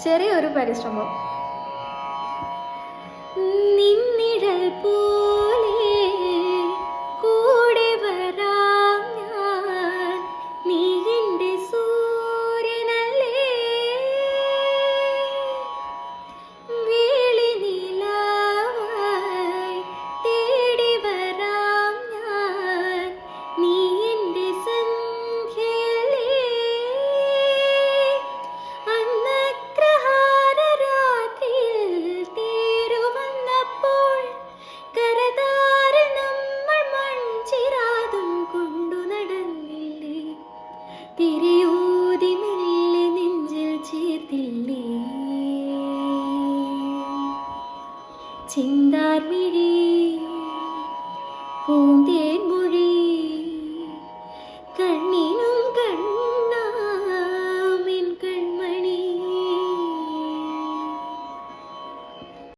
ചെറിയൊരു പരിശ്രമം. നിന്നിഴൽ പോലെ കൂടെ വരാം ഞാൻ, നീ എൻ്റെ സൂര്യനല്ലേ. വേളി നിലാവായി തേടി വരാം ഞാൻ, നീ എൻ്റെ സന്ധ്യയല്ലേ. അന്നഗ്രഹാര രാത്രിയിൽ തേരുവന്നപ്പോൾ കരതാരിൽ നമ്മൾ മൺചിരാതും കൊണ്ടു നടന്നില്ലേ. തിരയൂതി മെല്ലെ നെഞ്ചിൽ ചേർത്തില്ലേ. ചിന്താർമിഴി പൂന്തേ